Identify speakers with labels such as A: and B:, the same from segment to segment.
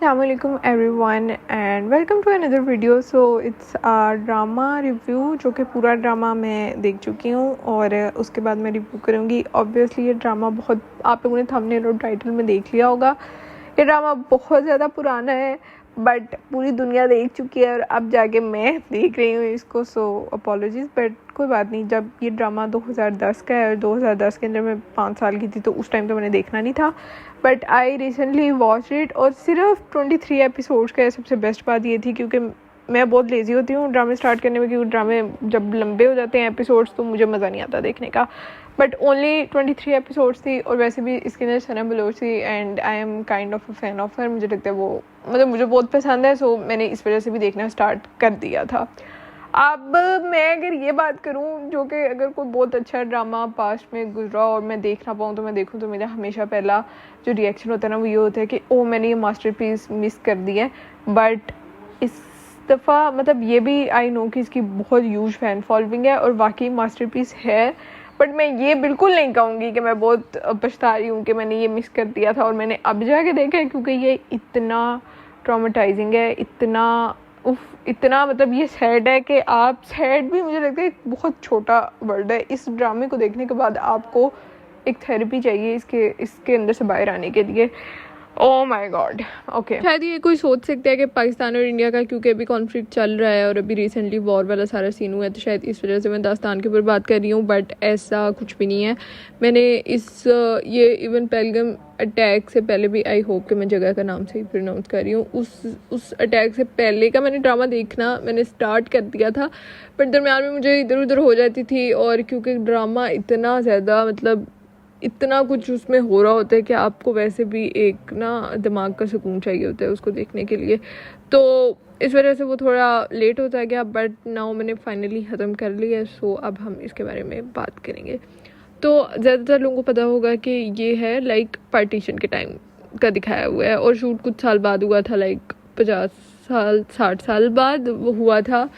A: Assalamualaikum everyone and welcome to another video. So it's a drama review जो कि पूरा drama मैं देख चुकी हूँ और उसके बाद मैं रिव्यू करूँगी. ऑब्वियसली ये ड्रामा बहुत आप लोगों ने थंबनेल और टाइटल में देख लिया होगा. ये ड्रामा बहुत ज़्यादा पुराना है बट पूरी दुनिया देख चुकी है और अब जाके मैं देख रही हूँ इसको. सो अपॉलॉजीज़ बट कोई बात नहीं. जब ये ड्रामा 2010 का है और 2010 के अंदर मैं 5 साल की थी तो उस टाइम तो मैंने देखना नहीं था. But I recently watch it और सिर्फ 23 एपिसोड्स का है. सबसे बेस्ट बात ये थी क्योंकि मैं बहुत लेज़ी होती हूँ ड्रामे स्टार्ट करने में, क्योंकि ड्रामे जब लंबे हो जाते हैं एपिसोड्स तो मुझे मज़ा नहीं आता देखने का. बट ओनली 23 एपिसोड्स थी और वैसे भी इसके अंदर सनम बलोच थी and I am kind of a fan of her. मुझे लगता है वो मुझे बहुत पसंद है. सो मैंने इस वजह से भी देखना स्टार्ट कर दिया था. अब मैं अगर ये बात करूं जो कि अगर कोई बहुत अच्छा ड्रामा पास्ट में गुजरा और मैं देख ना पाऊँ तो मैं देखूं तो मेरा हमेशा पहला जो रिएक्शन होता है ना वो ये होता है कि ओ मैंने ये मास्टरपीस मिस कर दी है. बट इस दफ़ा ये भी आई नो कि इसकी बहुत ह्यूज फैन फॉलोइंग है और वाकई मास्टरपीस है. बट मैं ये बिल्कुल नहीं कहूँगी कि मैं बहुत पछता रही हूँ कि मैंने ये मिस कर दिया था और मैंने अब जाके देखा है, क्योंकि ये इतना ट्रॉमेटाइजिंग है, इतना ये सैड है कि आप सैड भी मुझे लगता है एक बहुत छोटा वर्ड है. इस ड्रामे को देखने के बाद आपको एक थेरेपी चाहिए इसके अंदर से बाहर आने के लिए. Oh my God. ओके, शायद ये कोई सोच सकता है कि पाकिस्तान और इंडिया का क्योंकि अभी कॉन्फ्लिक्ट चल रहा है और अभी रिसेंटली वॉर वाला सारा सीन हुआ है तो शायद इस वजह से मैं दास्तान के ऊपर बात कर रही हूँ. बट ऐसा कुछ भी नहीं है. मैंने ये इवन पहलगाम अटैक से पहले भी, आई होप कि मैं जगह का नाम सही प्रोनाउंस कर रही हूँ, उस अटैक से पहले का मैंने ड्रामा देखना मैंने स्टार्ट कर दिया था. बट दरम्यान में मुझे इधर उधर हो जाती थी और क्योंकि ड्रामा इतना ज़्यादा इतना कुछ उसमें हो रहा होता है कि आपको वैसे भी एक दिमाग का सुकून चाहिए होता है उसको देखने के लिए. तो इस वजह से वो थोड़ा लेट होता गया. बट नाउ मैंने फाइनली ख़त्म कर लिया. सो अब हम इसके बारे में बात करेंगे. तो ज़्यादातर लोगों को पता होगा कि ये है पार्टीशन के टाइम का दिखाया हुआ है और शूट कुछ साल बाद हुआ था. 50 साल बाद वो हुआ था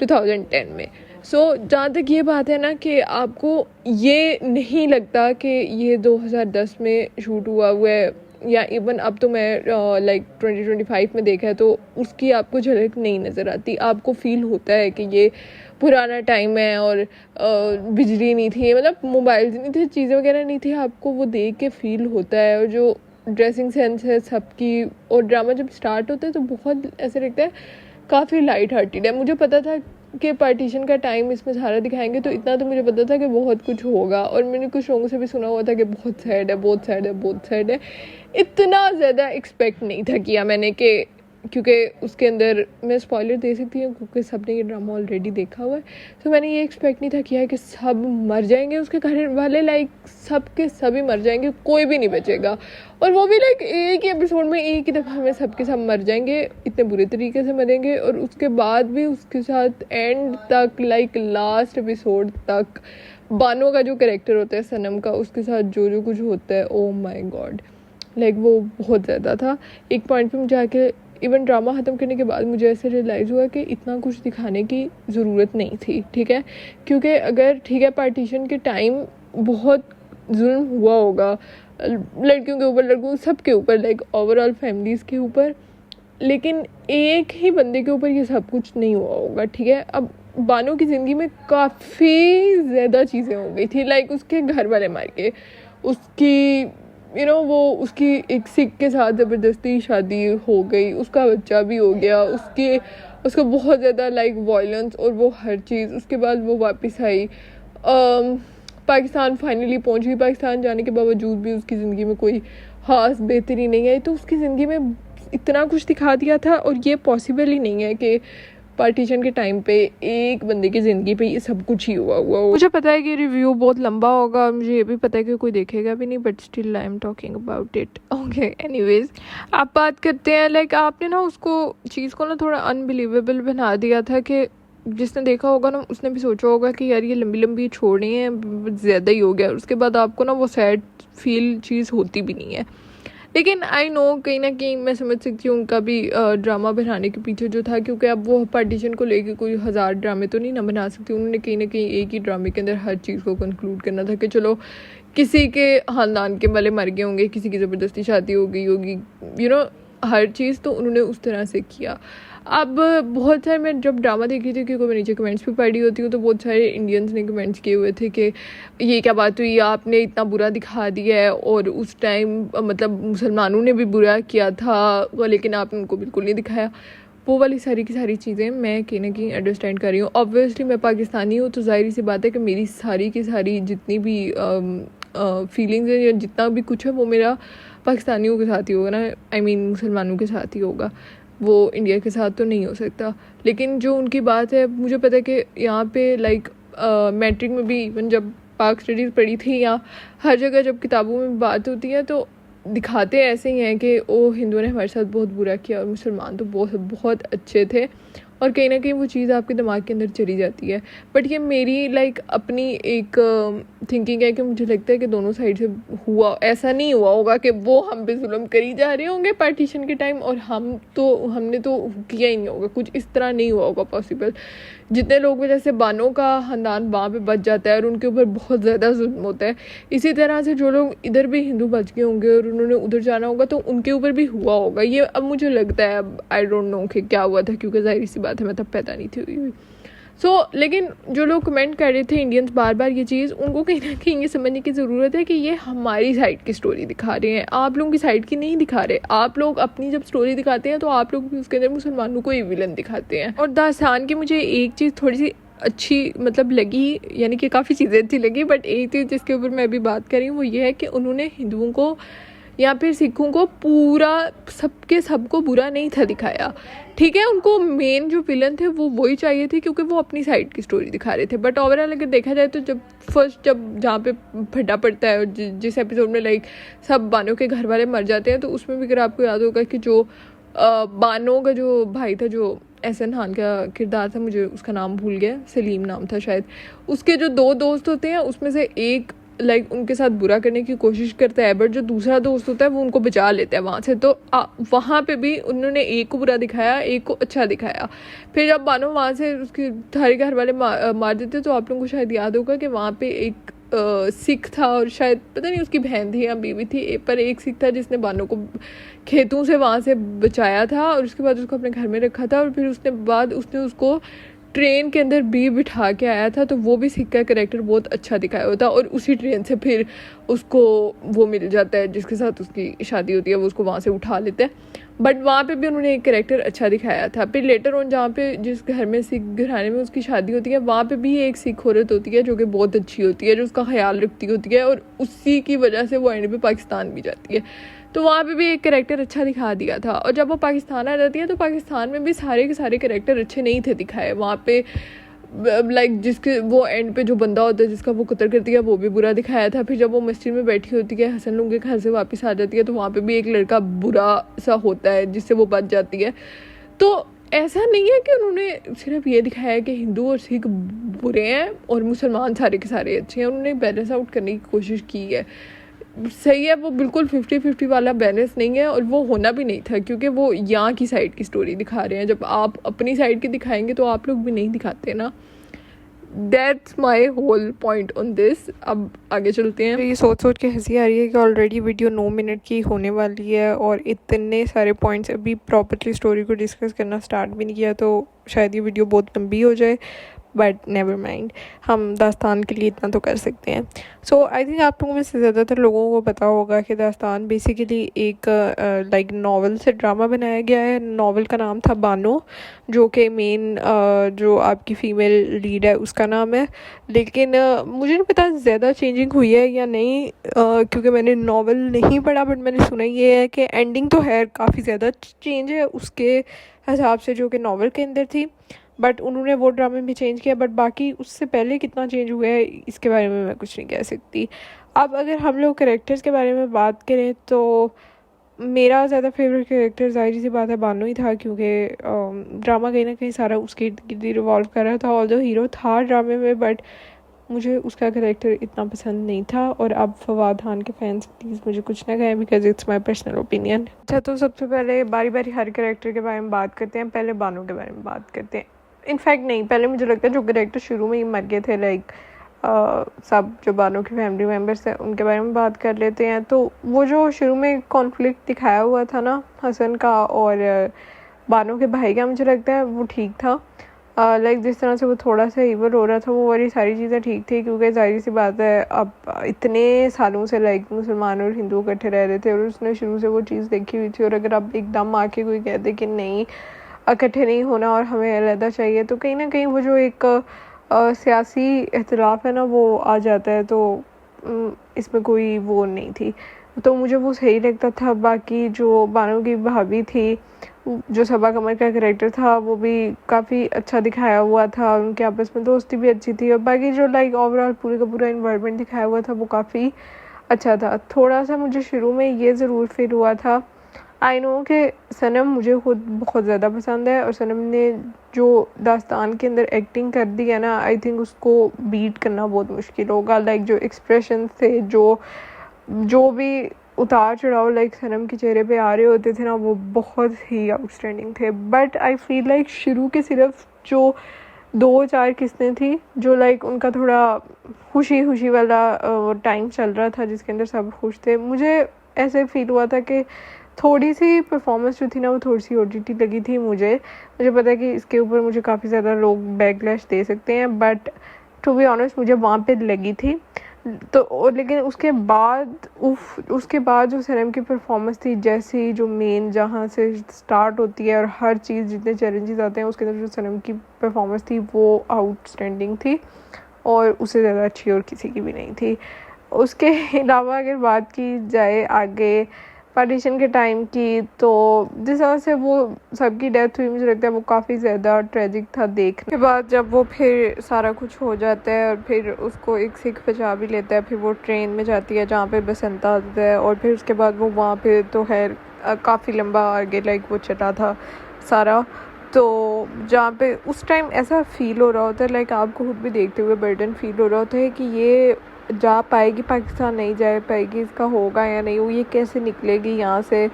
A: 2010 में. सो जहाँ तक ये बात है ना कि आपको ये नहीं लगता कि ये 2010 में शूट हुआ है या इवन अब तो मैं 2025 में देखा है तो उसकी आपको झलक नहीं नज़र आती. आपको फील होता है कि ये पुराना टाइम है और बिजली नहीं थी, मोबाइल नहीं थे, चीज़ें वगैरह नहीं थी. आपको वो देख के फील होता है. और जो ड्रेसिंग सेंस है सबकी और ड्रामा जब स्टार्ट होता है तो बहुत ऐसे लगता है काफ़ी लाइट हार्टेड है. मुझे पता था कि पार्टीशन का टाइम इसमें सारा दिखाएंगे तो इतना तो मुझे पता था कि बहुत कुछ होगा. और मैंने कुछ लोगों से भी सुना हुआ था कि बहुत सैड है. इतना ज़्यादा एक्सपेक्ट नहीं था किया मैंने कि क्योंकि उसके अंदर मैं स्पॉइलर दे सकती हूँ क्योंकि सबने ये ड्रामा ऑलरेडी देखा हुआ है. तो मैंने ये एक्सपेक्ट नहीं था किया कि सब मर जाएंगे उसके घर वाले. सब के सभी मर जाएंगे, कोई भी नहीं बचेगा. और वो भी एक ही एपिसोड में एक ही दफ़ा में सबके सब मर जाएंगे, इतने बुरे तरीके से मरेंगे. और उसके बाद भी उसके साथ एंड तक लास्ट एपिसोड तक बानो का जो कैरेक्टर होता है सनम का, उसके साथ जो कुछ होता है, ओ माय गॉड, वो बहुत ज़्यादा था. एक पॉइंट पे मुझे आके इवन ड्रामा ख़त्म करने के बाद मुझे ऐसे रियलाइज़ हुआ कि इतना कुछ दिखाने की ज़रूरत नहीं थी. ठीक है, क्योंकि अगर पार्टीशन के टाइम बहुत जुल्म हुआ होगा लड़कियों के ऊपर, लड़कों सबके ऊपर, ओवरऑल फैमिलीज़ के ऊपर, लेकिन एक ही बंदे के ऊपर ये सब कुछ नहीं हुआ होगा. ठीक है, अब बानो की ज़िंदगी में काफ़ी ज़्यादा चीज़ें हो गई थी. उसके घर वाले मार के उसकी वो उसकी एक सिख के साथ ज़बरदस्ती शादी हो गई, उसका बच्चा भी हो गया, उसका बहुत ज़्यादा वायलेंस और वो हर चीज़. उसके बाद वो वापस आई, पाकिस्तान फाइनली पहुंच गई. पाकिस्तान जाने के बावजूद भी उसकी ज़िंदगी में कोई ख़ास बेहतरी नहीं आई. तो उसकी ज़िंदगी में इतना कुछ दिखा दिया था और ये पॉसिबल ही नहीं है कि पार्टीशन के टाइम पे एक बंदे की ज़िंदगी पे ये सब कुछ ही हुआ. मुझे पता है कि रिव्यू बहुत लंबा होगा, मुझे ये भी पता है कि कोई देखेगा भी नहीं, but still I am talking about it. Okay, anyways आप बात करते हैं. आपने उसको चीज़ को थोड़ा अनबिलीवेबल बना दिया था कि जिसने देखा होगा उसने भी सोचा होगा कि यार ये लंबी छोड़नी है, ज़्यादा ही हो गया. उसके बाद आपको वो सैड फील चीज़ होती भी नहीं है. लेकिन आई नो कहीं ना कहीं मैं समझ सकती हूँ उनका भी ड्रामा बनाने के पीछे जो था, क्योंकि अब वो पार्टीशन को लेके कोई 1000 ड्रामे तो नहीं ना बना सकती. उन्होंने कहीं ना कहीं एक ही ड्रामे के अंदर हर चीज़ को कंक्लूड करना था कि चलो किसी के ख़ानदान के वाले मर गए होंगे, किसी की ज़बरदस्ती शादी हो गई होगी, हर चीज़, तो उन्होंने उस तरह से किया। अब बहुत सारे, मैं जब ड्रामा देख रही थी क्योंकि मैं नीचे कमेंट्स भी पढ़ रही होती हूँ, तो बहुत सारे इंडियंस ने कमेंट्स किए हुए थे कि ये क्या बात हुई, आपने इतना बुरा दिखा दिया है, और उस टाइम मतलब मुसलमानों ने भी बुरा किया था लेकिन आपने उनको बिल्कुल नहीं दिखाया। वो वाली सारी की सारी चीज़ें मैं कहीं ना कहीं अंडरस्टैंड कर रही हूँ। ऑब्वियसली मैं पाकिस्तानी हूँ, तो जाहिर सी बात है कि मेरी सारी की सारी जितनी भी फीलिंग्स हैं या जितना भी कुछ है वो मेरा पाकिस्तानियों के साथ ही होगा ना, आई मीन मुसलमानों के साथ ही होगा, वो इंडिया के साथ तो नहीं हो सकता। लेकिन जो उनकी बात है, मुझे पता है कि यहाँ पे लाइक मैट्रिक में भी इवन जब पाक स्टडीज़ पढ़ी थी, या हर जगह जब किताबों में बात होती है तो दिखाते ऐसे ही हैं कि ओ हिंदुओं ने हमारे साथ बहुत बुरा किया और मुसलमान तो बहुत बहुत अच्छे थे, और कहीं ना कहीं वो चीज़ आपके दिमाग के अंदर चली जाती है। बट ये मेरी लाइक अपनी एक थिंकिंग है कि मुझे लगता है कि दोनों साइड से हुआ, ऐसा नहीं हुआ होगा कि वो हम पे जुल्म करी जा रहे होंगे पार्टीशन के टाइम और हमने तो किया ही नहीं होगा, कुछ इस तरह नहीं हुआ होगा पॉसिबल। जितने लोग भी, जैसे बानों का ख़ानदान वहाँ पे बच जाता है और उनके ऊपर बहुत ज़्यादा जुल्म होता है, इसी तरह से जो लोग इधर भी हिंदू बच गए होंगे और उन्होंने उधर जाना होगा तो उनके ऊपर भी हुआ होगा। ये अब मुझे लगता है, अब आई डोंट नो कि क्या हुआ था, क्योंकि जाहिर सी बात है मैं तब पैदा नहीं थी हुई। लेकिन जो लोग कमेंट कर रहे थे इंडियंस बार बार ये चीज़, उनको कहीं ना कहीं ये समझने की ज़रूरत है कि ये हमारी साइड की स्टोरी दिखा रहे हैं, आप लोगों की साइड की नहीं दिखा रहे। आप लोग अपनी जब स्टोरी दिखाते हैं तो आप लोग भी उसके अंदर मुसलमानों को ही विलन दिखाते हैं। और दास्तान की मुझे एक चीज़ थोड़ी सी अच्छी मतलब लगी, यानी कि काफ़ी चीज़ें अच्छी लगी, बट एक चीज़ जिसके ऊपर मैं अभी बात कर रही हूँ वो ये है कि उन्होंने हिंदुओं को या फिर सिखों को पूरा सबको बुरा नहीं था दिखाया। ठीक है, उनको मेन जो विलन थे वो वही चाहिए थे क्योंकि वो अपनी साइड की स्टोरी दिखा रहे थे। बट ओवरऑल अगर देखा जाए तो जब जहाँ पे फटा पड़ता है और जिस एपिसोड में लाइक सब बानों के घर वाले मर जाते हैं, तो उसमें भी अगर आपको याद होगा कि जो बानों का जो भाई था, जो एहसन खान का किरदार था, मुझे उसका नाम भूल गया, सलीम नाम था शायद, उसके जो दो दोस्त होते हैं उसमें से एक लाइक उनके साथ बुरा करने की कोशिश करता है, बट जो दूसरा दोस्त होता है वो उनको बचा लेता है वहाँ से। तो वहाँ पे भी उन्होंने एक को बुरा दिखाया, एक को अच्छा दिखाया। फिर जब बानो वहाँ से उसके सारे घर वाले मार देते, तो आप लोगों को शायद याद होगा कि वहाँ पे एक सिख था, और शायद पता नहीं उसकी बहन थी या बीवी थी, पर एक सिख था जिसने बानो को खेतों से वहाँ से बचाया था और उसके बाद उसको अपने घर में रखा था, और फिर उसने उसको ट्रेन के अंदर भी बिठा के आया था। तो वो भी सिख का कैरेक्टर बहुत अच्छा दिखाया होता, और उसी ट्रेन से फिर उसको वो मिल जाता है जिसके साथ उसकी शादी होती है, वो उसको वहाँ से उठा लेते हैं। बट वहाँ पे भी उन्होंने एक कैरेक्टर अच्छा दिखाया था। फिर लेटर ऑन जहाँ पे जिस घर में सिख घराने में उसकी शादी होती है, वहाँ पे भी एक सिख औरत होती है जो कि बहुत अच्छी होती है, जो उसका ख्याल रखती होती है, और उसी की वजह से वो एंड पे पाकिस्तान भी जाती है। तो वहाँ पे भी एक कैरेक्टर अच्छा दिखा दिया था। और जब वो पाकिस्तान आ जाती है तो पाकिस्तान में भी सारे के सारे कैरेक्टर अच्छे नहीं थे दिखाए। वहाँ पे लाइक जिसके वो एंड पे जो बंदा होता है जिसका वो कत्ल करती है, वो भी बुरा दिखाया था। फिर जब वो मस्जिद में बैठी होती है, हसन लुंगे घर से वापस आ जाती है, तो वहाँ पे भी एक लड़का बुरा सा होता है जिससे वो बच जाती है। तो ऐसा नहीं है कि उन्होंने सिर्फ ये दिखाया कि हिंदू और सिख बुरे हैं और मुसलमान सारे के सारे अच्छे हैं। उन्होंने बैलेंस आउट करने की कोशिश की है, सही है। वो बिल्कुल 50-50 वाला बैलेंस नहीं है, और वो होना भी नहीं था, क्योंकि वो यहाँ की साइड की स्टोरी दिखा रहे हैं। जब आप अपनी साइड की दिखाएंगे तो आप लोग भी नहीं दिखाते ना। That's my whole point on this. अब आगे चलते हैं। ये सोच के हंसी आ रही है कि ऑलरेडी वीडियो 9 मिनट की होने वाली है और इतने सारे पॉइंट्स अभी प्रॉपर्ली स्टोरी को डिस्कस करना स्टार्ट भी नहीं किया, तो शायद ये वीडियो बहुत लंबी हो जाए। बट नेवर माइंड, हम दास्तान के लिए इतना तो कर सकते हैं। सो आई थिंक आप लोगों में से ज़्यादातर लोगों को पता होगा कि दास्तान बेसिकली एक लाइक नावल से ड्रामा बनाया गया है। नावल का नाम था बानो, जो कि मेन जो आपकी फ़ीमेल लीड है उसका नाम है। लेकिन मुझे नहीं पता ज़्यादा चेंजिंग हुई है या नहीं, क्योंकि मैंने नावल नहीं पढ़ा, बट मैंने सुना ये है कि एंडिंग तो है काफ़ी ज़्यादा चेंज है उसके हिसाब से जो कि नावल के अंदर थी। बट उन्होंने वो ड्रामे में चेंज किया, बट बाकी उससे पहले कितना चेंज हुआ है इसके बारे में मैं कुछ नहीं कह सकती। अब अगर हम लोग कैरेक्टर्स के बारे में बात करें तो मेरा ज़्यादा फेवरेट कैरेक्टर ज़ाहिर सी बात है बानो ही था, क्योंकि ड्रामा कहीं ना कहीं सारा उसके इर्द गिर्द रिवॉल्व कर रहा था। ऑल्दो हीरो था ड्रामे में, बट मुझे उसका कैरेक्टर इतना पसंद नहीं था। और अब फवाद खान के फैंस प्लीज़ मुझे कुछ ना कहें, because it's my personal opinion. अच्छा, तो सबसे पहले बारी बारी हर कैरेक्टर के बारे में बात करते हैं। पहले बानो के बारे में बात करते हैं। इनफैक्ट नहीं, पहले मुझे लगता है जो कैरेक्टर शुरू में ही मर गए थे, लाइक सब जो बानो के फैमिली मेम्बर्स हैं उनके बारे में बात कर लेते हैं। तो वो जो शुरू में कॉन्फ्लिक्ट दिखाया हुआ था ना हसन का और बानो के भाई का, मुझे लगता है वो ठीक था। लाइक जिस तरह से वो थोड़ा सा इवल हो रहा था वो वाली सारी चीज़ें ठीक थी, क्योंकि जाहिर सी बात है अब इतने सालों से लाइक मुसलमान और हिंदू इकट्ठे रह रहे थे और उसने शुरू से वो चीज़ देखी हुई थी, और अगर अब एकदम आके कोई कहते कि नहीं इकट्ठे नहीं होना और हमें अलहदा चाहिए, तो कहीं ना कहीं वो जो एक सियासी इख्तिलाफ है ना वो आ जाता है। तो इसमें कोई वो नहीं थी, तो मुझे वो सही लगता था। बाकी जो बानो की भाभी थी, जो सबा कमर का कैरेक्टर था, वो भी काफ़ी अच्छा दिखाया हुआ था, उनके आपस में दोस्ती भी अच्छी थी, और बाकी जो लाइक ओवरऑल पूरे का पूरा इन्वायरमेंट दिखाया हुआ था वो काफ़ी अच्छा था। थोड़ा सा मुझे शुरू में ये ज़रूर फील हुआ था, आई नो कि सनम मुझे खुद बहुत ज़्यादा पसंद है और सनम ने जो दास्तान के अंदर एक्टिंग कर दी है ना, आई थिंक उसको बीट करना बहुत मुश्किल होगा। लाइक जो एक्सप्रेशन थे, जो भी उतार चढ़ाव लाइक सनम के चेहरे पे आ रहे होते थे ना, वो बहुत ही आउटस्टैंडिंग थे। बट आई फील लाइक शुरू के सिर्फ जो 2-4 किस्तें थी जो लाइक उनका थोड़ा खुशी खुशी वाला टाइम चल रहा था जिसके अंदर सब खुश थे, मुझे ऐसे फील हुआ था कि थोड़ी सी परफॉर्मेंस जो थी ना वो थोड़ी सी ओटीटी लगी थी। मुझे पता है कि इसके ऊपर मुझे काफ़ी ज़्यादा लोग बैकलैश दे सकते हैं, बट टू बी ऑनेस्ट मुझे वहाँ पे लगी थी। तो लेकिन उसके बाद जो सनम की परफॉर्मेंस थी, जैसी जो मेन जहाँ से स्टार्ट होती है और हर चीज़ जितने चैलेंजेस आते हैं उसके अंदर जो सनम की परफॉर्मेंस थी वो आउटस्टैंडिंग थी, और उससे ज़्यादा अच्छी और किसी की भी नहीं थी। उसके अलावा अगर बात की जाए आगे पार्टीशन के टाइम की, तो जिस तरह से वो सबकी डेथ हुई, मुझे लगता है वो काफ़ी ज़्यादा ट्रेजिक था। देखने के बाद जब वो फिर सारा कुछ हो जाता है और फिर उसको एक सिख बचा भी लेता है, फिर वो ट्रेन में जाती है जहाँ पे बसंता आता है, और फिर उसके बाद वो वहाँ पे तो खैर काफ़ी लंबा आगे लाइक वो चला था सारा, तो जहाँ पे उस टाइम ऐसा फील हो रहा होता है, लाइक आपको खुद भी देखते हुए बर्डन फील हो रहा होता है कि ये जा पाएगी पाकिस्तान, नहीं जा पाएगी, इसका होगा या नहीं, वो ये कैसे निकलेगी यहाँ से,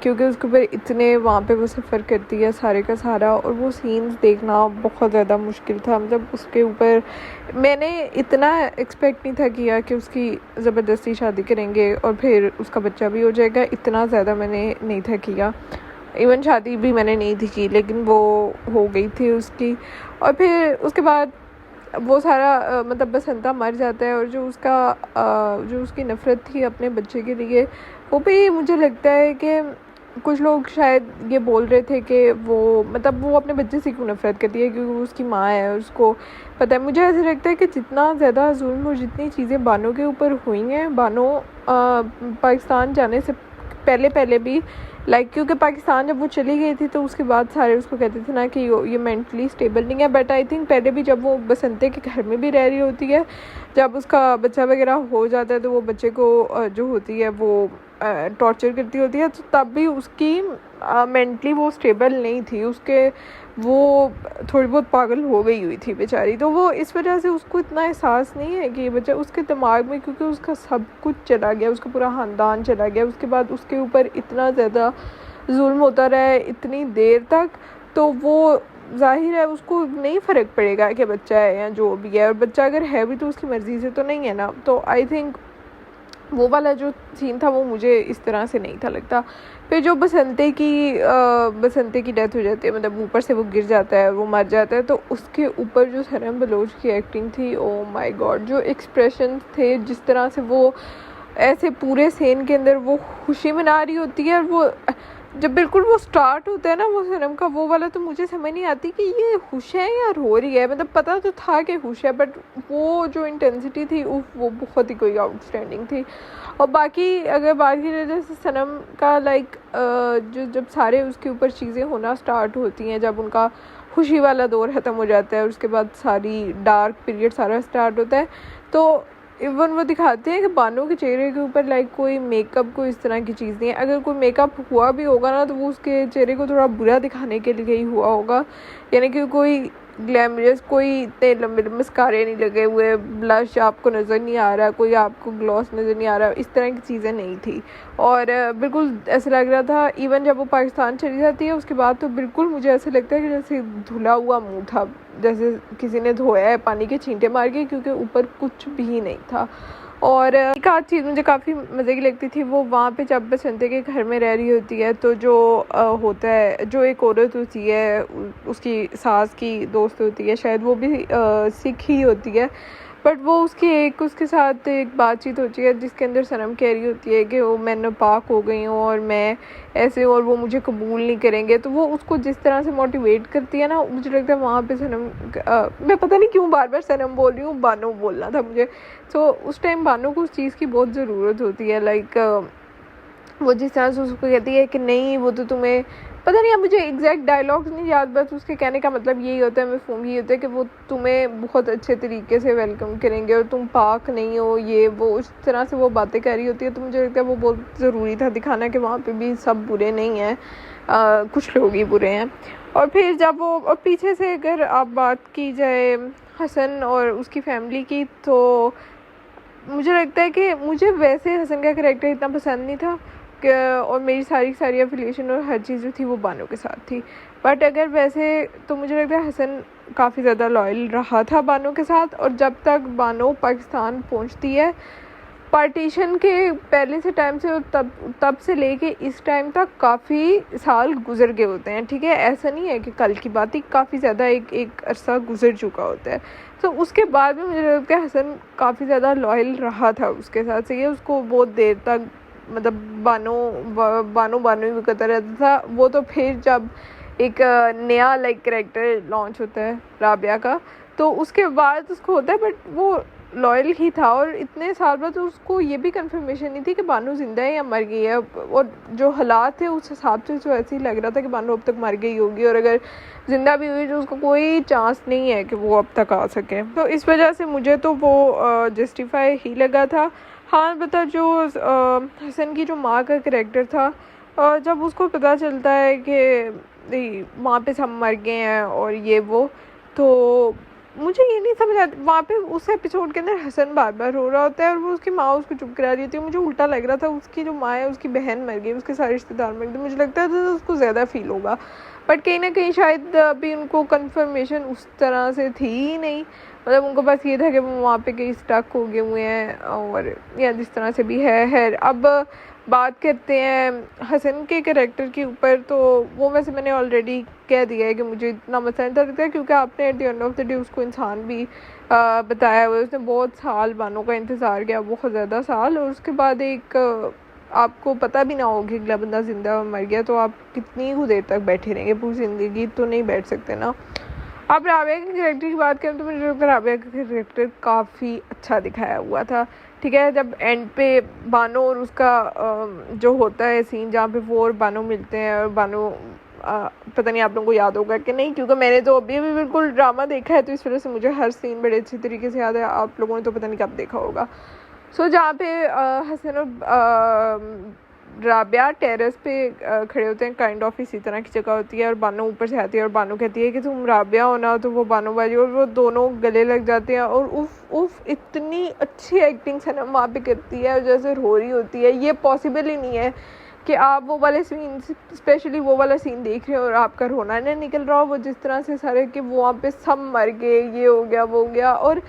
A: क्योंकि उसके ऊपर इतने वहाँ पे वो सफ़र करती है सारे का सारा, और वो सीन्स देखना बहुत ज़्यादा मुश्किल था। मतलब उसके ऊपर मैंने इतना एक्सपेक्ट नहीं था किया कि उसकी ज़बरदस्ती शादी करेंगे और फिर उसका बच्चा भी हो जाएगा, इतना ज़्यादा मैंने नहीं था किया। इवन शादी भी मैंने नहीं थी की, लेकिन वो हो गई थी उसकी। और फिर उसके बाद वो सारा मतलब बसंता मर जाता है, और जो उसकी नफ़रत थी अपने बच्चे के लिए, वो भी मुझे लगता है कि कुछ लोग शायद ये बोल रहे थे कि वो मतलब वो अपने बच्चे से क्यों नफ़रत करती है, क्योंकि वो उसकी माँ है और उसको पता है। मुझे ऐसे लगता है कि जितना ज़्यादा जुल्म और जितनी चीज़ें बानो के ऊपर हुई हैं, बानो पाकिस्तान जाने से पहले भी लाइक, क्योंकि पाकिस्तान जब वो चली गई थी तो उसके बाद सारे उसको कहते थे ना कि ये मेंटली स्टेबल नहीं है। बट आई थिंक पहले भी जब वो बसंते के घर में भी रह रही होती है, जब उसका बच्चा वगैरह हो जाता है तो वो बच्चे को जो होती है वो टॉर्चर करती होती है, तो तब भी उसकी मेंटली वो स्टेबल नहीं थी, उसके वो थोड़ी बहुत पागल हो गई हुई थी बेचारी। तो वो इस वजह से उसको इतना एहसास नहीं है कि ये बच्चा उसके दिमाग में, क्योंकि उसका सब कुछ चला गया, उसका पूरा ख़ानदान चला गया, उसके बाद उसके ऊपर इतना ज़्यादा जुल्म होता रहा है इतनी देर तक, तो वो ज़ाहिर है उसको नहीं फ़र्क पड़ेगा कि बच्चा है या जो भी है, और बच्चा अगर है भी तो उसकी मर्ज़ी से तो नहीं है ना। तो आई थिंक वो वाला जो सीन था वो मुझे इस तरह से नहीं था लगता। फिर जो बसंते की डेथ हो जाती है, मतलब ऊपर से वो गिर जाता है, वो मर जाता है, तो उसके ऊपर जो सनम बलोच की एक्टिंग थी, ओ माय गॉड, जो एक्सप्रेशन थे, जिस तरह से वो ऐसे पूरे सीन के अंदर वो खुशी मना रही होती है, और वो जब बिल्कुल वो स्टार्ट होता है ना वो सनम का वो वाला, तो मुझे समझ नहीं आती कि ये खुश है या रो रही है। मतलब पता तो था कि खुश है, बट वो जो इंटेंसिटी थी वो बहुत ही कोई आउटस्टैंडिंग थी। और बाकी अगर बात की जाए जैसे सनम का लाइक जो जब सारे उसके ऊपर चीज़ें होना स्टार्ट होती हैं, जब उनका खुशी वाला दौर ख़त्म हो जाता है और उसके बाद सारी डार्क पीरियड सारा स्टार्ट होता है, तो इवन वो दिखाते हैं कि बानो के चेहरे के ऊपर लाइक कोई मेकअप को इस तरह की चीज़ नहीं है। अगर कोई मेकअप हुआ भी होगा ना तो वो उसके चेहरे को थोड़ा बुरा दिखाने के लिए ही हुआ होगा, यानी कि कोई ग्लैमरस, कोई इतने लंबे लंबे मस्कारे नहीं लगे हुए, ब्लश आपको नज़र नहीं आ रहा, कोई आपको ग्लॉस नज़र नहीं आ रहा, इस तरह की चीज़ें नहीं थी। और बिल्कुल ऐसा लग रहा था, इवन जब वो पाकिस्तान चली जाती है उसके बाद तो बिल्कुल मुझे ऐसे लगता है कि जैसे धुला हुआ मुँह था, जैसे किसी ने धोया है पानी के छींटे मार के, क्योंकि ऊपर कुछ भी नहीं था। और एक आध चीज़ मुझे काफ़ी मज़े की लगती थी, वो वहाँ पे जब बसंते के घर में रह रही होती है तो जो होता है, जो एक औरत होती है उसकी सास की दोस्त होती है, शायद वो भी सिख ही होती है, बट वो उसके साथ एक बातचीत होती है जिसके अंदर सनम कह रही होती है कि वो मैं नापाक हो गई हूँ और मैं ऐसे, और वो मुझे कबूल नहीं करेंगे। तो वो उसको जिस तरह से मोटिवेट करती है ना, मुझे लगता है वहाँ पे सनम मैं पता नहीं क्यों बार बार सनम बोल रही हूँ, बानो बोलना था मुझे। तो उस टाइम बानो को उस चीज़ की बहुत ज़रूरत होती है, लाइक वो जिस तरह से उसको कहती है कि नहीं वो तो तुम्हें, पता नहीं, अब मुझे एग्जैक्ट डायलॉग्स नहीं याद, बस उसके कहने का मतलब यही होता है, मफ़हूम यही होता है कि वो तुम्हें बहुत अच्छे तरीके से वेलकम करेंगे और तुम पाक नहीं हो, ये वो उस तरह से वो बातें कर रही होती है। तो मुझे लगता है वो बहुत ज़रूरी था दिखाना कि वहाँ पे भी सब बुरे नहीं हैं, कुछ लोग ही बुरे हैं। और फिर जब वो, और पीछे से अगर आप बात की जाए हसन और उसकी फैमिली की, तो मुझे लगता है कि मुझे वैसे हसन का करैक्टर इतना पसंद नहीं था और मेरी सारी एफिलिएशन और हर चीज़ जो थी वो बानो के साथ थी। बट अगर वैसे तो मुझे लगता है हसन काफ़ी ज़्यादा लॉयल रहा था बानो के साथ, और जब तक बानो पाकिस्तान पहुंचती है, पार्टीशन के पहले से टाइम से और तब से लेके इस टाइम तक काफ़ी साल गुजर गए होते हैं, ठीक है, ऐसा नहीं है कि कल की बात ही, काफ़ी ज़्यादा एक अरसा गुजर चुका होता है। तो उसके बाद भी मुझे लगता है हसन काफ़ी ज़्यादा लॉयल रहा था उसके साथ से, ये उसको बहुत देर तक मतलब बानो ही करता रहता था। वो तो फिर जब एक नया लाइक कैरेक्टर लॉन्च होता है राबिया का, तो उसके बाद उसको होता है, बट वो लॉयल ही था। और इतने साल बाद तो उसको ये भी कंफर्मेशन नहीं थी कि बानो ज़िंदा है या मर गई है, और जो हालात थे उस हिसाब से तो ऐसे ही लग रहा था कि बानो अब तक मर गई होगी, और अगर ज़िंदा भी हुई तो उसको कोई चांस नहीं है कि वो अब तक आ सके। तो इस वजह से मुझे तो वो जस्टिफाई ही लगा था। हाँ बता, जो हसन की जो माँ का करैक्टर था, जब उसको पता चलता है कि वहाँ पे सब मर गए हैं और ये वो, तो मुझे ये नहीं समझ आता, वहाँ पे उस एपिसोड के अंदर हसन बार बार रो रहा होता है और वो उसकी माँ उसको चुप करा रही होती है। मुझे उल्टा लग रहा था, उसकी जो माँ है उसकी बहन मर गई, उसके सारे रिश्तेदार मर गए, मुझे लगता था तो उसको ज़्यादा फील होगा, बट कहीं ना कहीं शायद अभी उनको कंफर्मेशन उस तरह से थी ही नहीं, मतलब उनको बस ये था कि वो वहाँ पे कहीं स्टक हो गए हुए हैं, और या जिस तरह से भी है। अब बात करते हैं हसन के कैरेक्टर के ऊपर, तो वो वैसे मैंने ऑलरेडी कह दिया है कि मुझे इतना पसंद लगता है, क्योंकि आपने at the end of the day उसको इंसान भी बताया हुआ है। उसने बहुत साल बानों का इंतज़ार किया, बहुत ज़्यादा साल, और उसके बाद एक आपको पता भी ना हो कि अगला बंदा ज़िंदा मर गया, तो आप कितनी ही देर तक बैठे रहेंगे, पूरी ज़िंदगी तो नहीं बैठ सकते ना। अब राबिया के कैरेक्टर की बात करें तो मुझे लगता है राबिया का कैरेक्टर काफ़ी अच्छा दिखाया हुआ था, ठीक है। जब एंड पे बानो और उसका जो होता है सीन जहाँ पे वो और बानो मिलते हैं, और बानो पता नहीं आप लोगों को याद होगा कि नहीं, क्योंकि मैंने तो अभी भी बिल्कुल ड्रामा देखा है, तो इस वजह से मुझे हर सीन बड़े अच्छे तरीके से याद है, आप लोगों ने तो पता नहीं कब देखा होगा। सो जहाँ पे हसन और राबिया टेरेस पे खड़े होते हैं, काइंड ऑफ इसी तरह की जगह होती है, और बानो ऊपर से आती है और बानो कहती है कि तुम राबिया हो ना, तो वो बानो वाली, और वो दोनों गले लग जाते हैं, और उफ इतनी अच्छी एक्टिंग सनम वहाँ पे करती है, और जैसे रो रही होती है। ये पॉसिबल ही नहीं है कि आप वो वाले सीन, स्पेशली वो वाला सीन देख रहे हो और आपका रोना नहीं निकल रहा हो। वो जिस तरह से सारे कि वो वहाँ पे सब मर गए, ये हो गया वो हो गया, और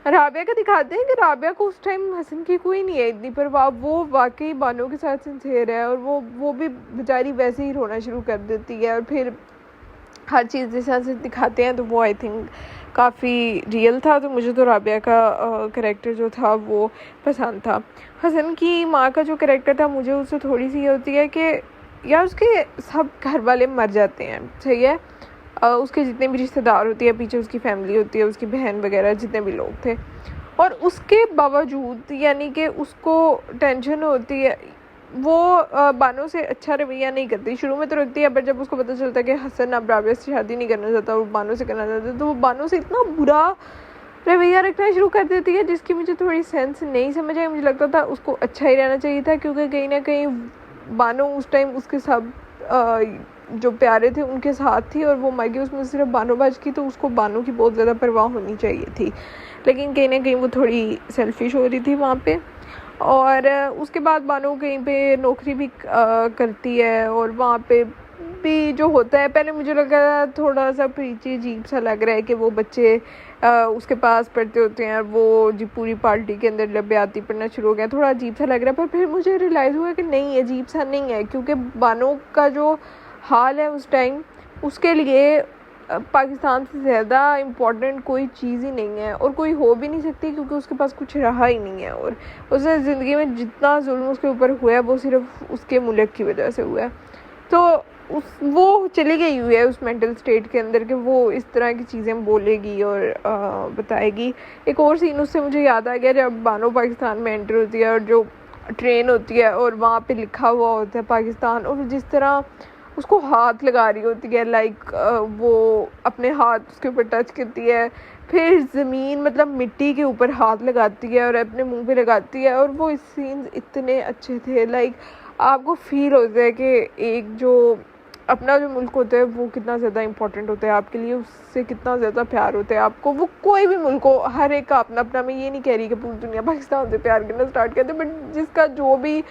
A: राबिया का दिखाते हैं कि राबिया को उस टाइम हसन की कोई नहीं है इतनी परवाह, वो वाकई बानो के साथ सिंसेयर है, और वो भी बेचारी वैसे ही रोना शुरू कर देती है, और फिर हर चीज़ जिस तरह से दिखाते हैं तो वो आई थिंक काफ़ी रियल था। तो मुझे तो राबिया का करैक्टर जो था वो पसंद था। हसन की माँ का जो करैक्टर था, मुझे उससे थोड़ी सी ये होती है कि यार उसके सब घर वाले मर जाते हैं, सही है, उसके जितने भी रिश्तेदार होती है, पीछे उसकी फैमिली होती है, उसकी बहन वगैरह जितने भी लोग थे, और उसके बावजूद यानी कि उसको टेंशन होती है, वो बानो से अच्छा रवैया नहीं करती। शुरू में तो रखती है, बट जब उसको पता चलता है कि हसन अब राबिया से शादी नहीं करना चाहता, वो बानो से करना चाहता है, तो वो बानो से इतना बुरा रवैया रखना शुरू कर देती है, जिसकी मुझे थोड़ी सेंस नहीं समझ आई। मुझे लगता था उसको अच्छा ही रहना चाहिए था, क्योंकि कहीं ना कहीं बानो उस टाइम उसके सब जो प्यारे थे उनके साथ थी और वो मर गई, उसमें सिर्फ बानो बच की, तो उसको बानो की बहुत ज़्यादा परवाह होनी चाहिए थी, लेकिन कहीं ना कहीं वो थोड़ी सेल्फिश हो रही थी वहाँ पे। और उसके बाद बानो कहीं पे नौकरी भी करती है, और वहाँ पे भी जो होता है, पहले मुझे लगा थोड़ा सा प्रीची अजीब सा लग रहा है कि वो बच्चे उसके पास पढ़ते होते हैं और वो जी पूरी पार्टी के अंदर लब्याती पढ़ना शुरू हो गया, थोड़ा अजीब सा लग रहा है। पर फिर मुझे रियलाइज़ हुआ कि नहीं, अजीब सा नहीं है, क्योंकि बानो का जो हाल है उस टाइम, उसके लिए पाकिस्तान से ज़्यादा इम्पोर्टेंट कोई चीज़ ही नहीं है और कोई हो भी नहीं सकती, क्योंकि उसके पास कुछ रहा ही नहीं है। और उसने ज़िंदगी में जितना जुल्म उसके ऊपर हुआ है वो सिर्फ उसके मुल्क की वजह से हुआ है। तो वो चली गई हुई है उस मेंटल स्टेट के अंदर कि वो इस तरह की चीज़ें बोलेगी और बताएगी। एक और सीन उससे मुझे याद आ गया, जब बानो पाकिस्तान में एंटर होती है और जो ट्रेन होती है और वहाँ पे लिखा हुआ होता है पाकिस्तान, और जिस तरह उसको हाथ लगा रही होती है, लाइक वो अपने हाथ उसके ऊपर टच करती है, फिर ज़मीन मतलब मिट्टी के ऊपर हाथ लगाती है और अपने मुंह पे लगाती है, और वो सीन्स इतने अच्छे थे। लाइक आपको फील होता है कि एक जो अपना जो मुल्क होता है वो कितना ज़्यादा इम्पोर्टेंट होता है आपके लिए, उससे कितना ज़्यादा प्यार होता है आपको। वो कोई भी मुल्क हो, हर एक का अपना अपना, मैं ये नहीं कह रही कि पूरी दुनिया पाकिस्तान से प्यार करना स्टार्ट करते, बट जिसका जो भी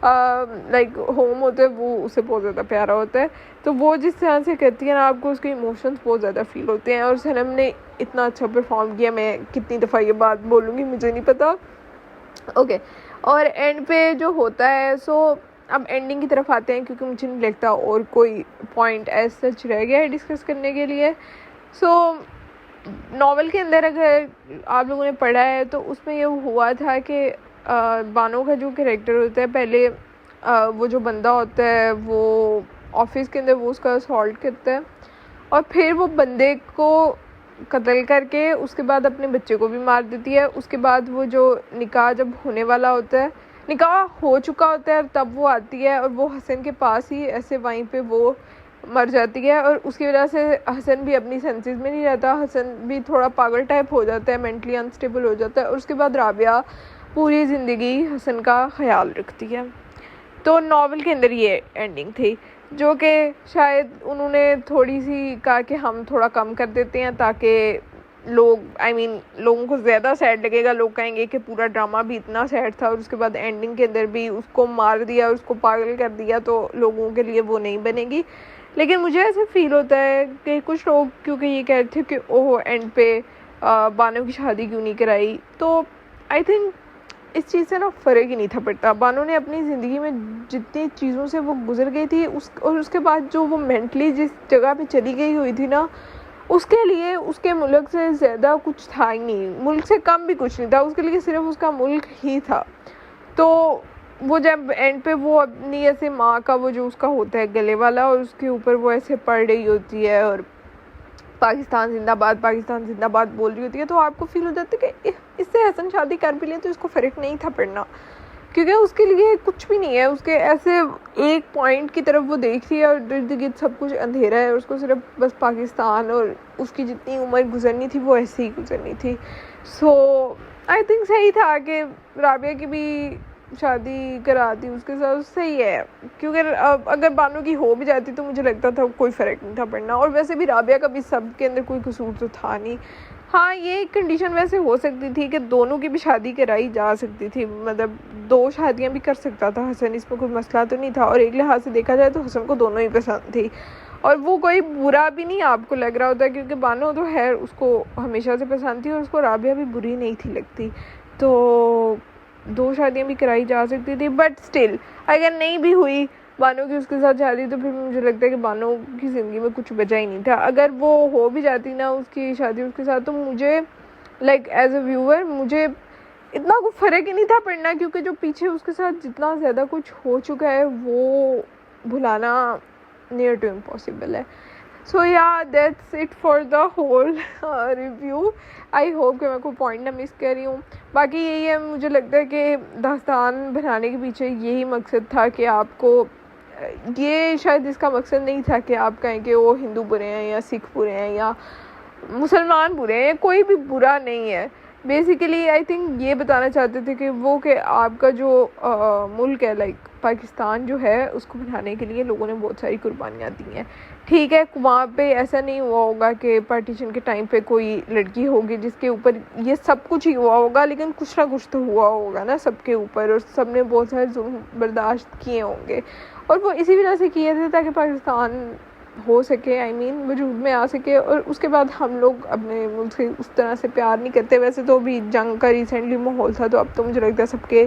A: लाइक होम होता है वो उसे बहुत ज़्यादा प्यारा होता है। तो वो जिस तरह से करती है ना, आपको उसके इमोशंस बहुत ज़्यादा फील होते हैं। और सनम ने इतना अच्छा परफॉर्म किया, मैं कितनी दफ़ा ये बात बोलूँगी मुझे नहीं पता। ओके, और एंड पे जो होता है, सो अब एंडिंग की तरफ आते हैं, क्योंकि मुझे नहीं लगता और कोई पॉइंट एज सच रह गया है डिस्कस करने के लिए। सो नॉवल के अंदर अगर आप लोगों ने पढ़ा है तो उसमें ये हुआ था कि बानो का जो कैरेक्टर होता है, पहले वो जो बंदा होता है वो ऑफिस के अंदर वो उसका असॉल्ट करता है, और फिर वो बंदे को कत्ल करके उसके बाद अपने बच्चे को भी मार देती है। उसके बाद वो जो निकाह जब होने वाला होता है, निकाह हो चुका होता है, तब वो आती है और वो हसन के पास ही ऐसे वहीं पे वो मर जाती है, और उसकी वजह से हसन भी अपनी सेंसेस में नहीं रहता, हसन भी थोड़ा पागल टाइप हो जाता है, मेंटली अनस्टेबल हो जाता है, और उसके बाद राबिया पूरी ज़िंदगी हसन का ख्याल रखती है। तो नावल के अंदर ये एंडिंग थी, जो कि शायद उन्होंने थोड़ी सी कहा कि हम थोड़ा कम कर देते हैं ताकि लोग लोगों को ज़्यादा सैड लगेगा, लोग कहेंगे कि पूरा ड्रामा भी इतना सैड था और उसके बाद एंडिंग के अंदर भी उसको मार दिया और उसको पागल कर दिया, तो लोगों के लिए वो नहीं बनेगी। लेकिन मुझे ऐसे फील होता है कि कुछ लोग क्योंकि ये कह रहे थे कि ओह एंड पे बानो की शादी क्यों नहीं कराई, तो आई थिंक इस चीज़ से ना फ़र्क ही नहीं था पड़ता। बानो ने अपनी ज़िंदगी में जितनी चीज़ों से वो गुजर गई थी और उसके बाद जो वो मेंटली जिस जगह पे चली गई हुई थी ना, उसके लिए उसके मुल्क से ज़्यादा कुछ था ही नहीं, मुल्क से कम भी कुछ नहीं था, उसके लिए सिर्फ उसका मुल्क ही था। तो वो जब एंड पे वो अपनी ऐसे माँ का वो जो उसका होता है गले वाला, और उसके ऊपर वो ऐसे पढ़ रही होती है और पाकिस्तान जिंदाबाद बोल रही होती है, तो आपको फील हो जाता है कि इससे हसन शादी कर भी लें तो इसको फ़र्क नहीं था पड़ना, क्योंकि उसके लिए कुछ भी नहीं है। उसके ऐसे एक पॉइंट की तरफ वो देख रही है और इर्द गिर्द सब कुछ अंधेरा है, और उसको सिर्फ बस पाकिस्तान और उसकी जितनी उम्र गुजरनी थी वो ऐसे ही गुजरनी थी। सो आई थिंक सही था कि राबिया की भी शादी करा दी उसके साथ, सही है, क्योंकि अगर बानो की हो भी जाती तो मुझे लगता था कोई फ़र्क नहीं था पड़ना। और वैसे भी राबिया का भी सब के अंदर कोई कसूर तो था नहीं। हाँ, ये एक कंडीशन वैसे हो सकती थी कि दोनों की भी शादी कराई जा सकती थी, मतलब 2 शादियां भी कर सकता था हसन, इसमें कोई मसला तो नहीं था। और एक लिहाज से देखा जाए तो हसन को दोनों ही पसंद थी, और वो कोई बुरा भी नहीं आपको लग रहा होता, क्योंकि बानो तो है उसको हमेशा से पसंद थी और उसको राबिया भी बुरी नहीं थी लगती। तो 2 शादियां भी कराई जा सकती थी, बट स्टिल अगर नहीं भी हुई बानो की उसके साथ शादी, तो फिर मुझे लगता है कि बानो की ज़िंदगी में कुछ बचा ही नहीं था। अगर वो हो भी जाती ना उसकी शादी उसके साथ, तो मुझे लाइक एज अ व्यूअर मुझे इतना कुछ फ़र्क ही नहीं था पड़ना, क्योंकि जो पीछे उसके साथ जितना ज़्यादा कुछ हो चुका है वो भुलाना नियर टू इम्पॉसिबल है। सो या that's it for the whole review. I hope कि मैं कोई पॉइंट ना मिस कर रही हूँ। बाकी यही है, मुझे लगता है कि दास्तान बनाने के पीछे यही मकसद था कि आपको ये शायद इसका मकसद नहीं था कि आप कहें कि वो हिंदू बुरे हैं या सिख बुरे हैं या मुसलमान बुरे हैं, कोई भी बुरा नहीं है। बेसिकली आई थिंक ये बताना चाहते थे कि वो कि आपका जो मुल्क है, लाइक पाकिस्तान जो है उसको बनाने के लिए लोगों ने बहुत सारी कुर्बानियाँ दी हैं। ठीक है, वहाँ पे ऐसा नहीं हुआ होगा कि पार्टीशन के टाइम पे कोई लड़की होगी जिसके ऊपर ये सब कुछ ही हुआ होगा, लेकिन कुछ ना कुछ तो हुआ होगा ना सबके ऊपर, और सब ने बहुत सारे जुल्म बर्दाश्त किए होंगे, और वो इसी वजह से किए थे ताकि पाकिस्तान हो सके, आई मीन वजूद में आ सके। और उसके बाद हम लोग अपने मुल्क से उस तरह से प्यार नहीं करते। वैसे तो अभी जंग का रिसेंटली माहौल था, तो अब तो मुझे लगता है सबके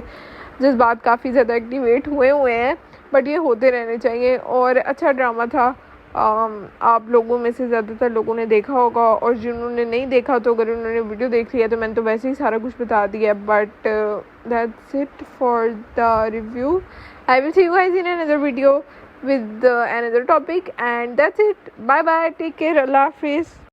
A: जज्बात काफ़ी ज़्यादा एक्टिवेट हुए हैं, बट ये होते रहने चाहिए। और अच्छा ड्रामा था, आप लोगों में से ज़्यादातर लोगों ने देखा होगा, और जिन्होंने नहीं देखा तो अगर उन्होंने वीडियो देख लिया तो मैंने तो वैसे ही सारा कुछ बता दिया। But that's it for the review. I will see you guys in another video with another topic, and that's it. Bye bye, take care, Allah Hafiz.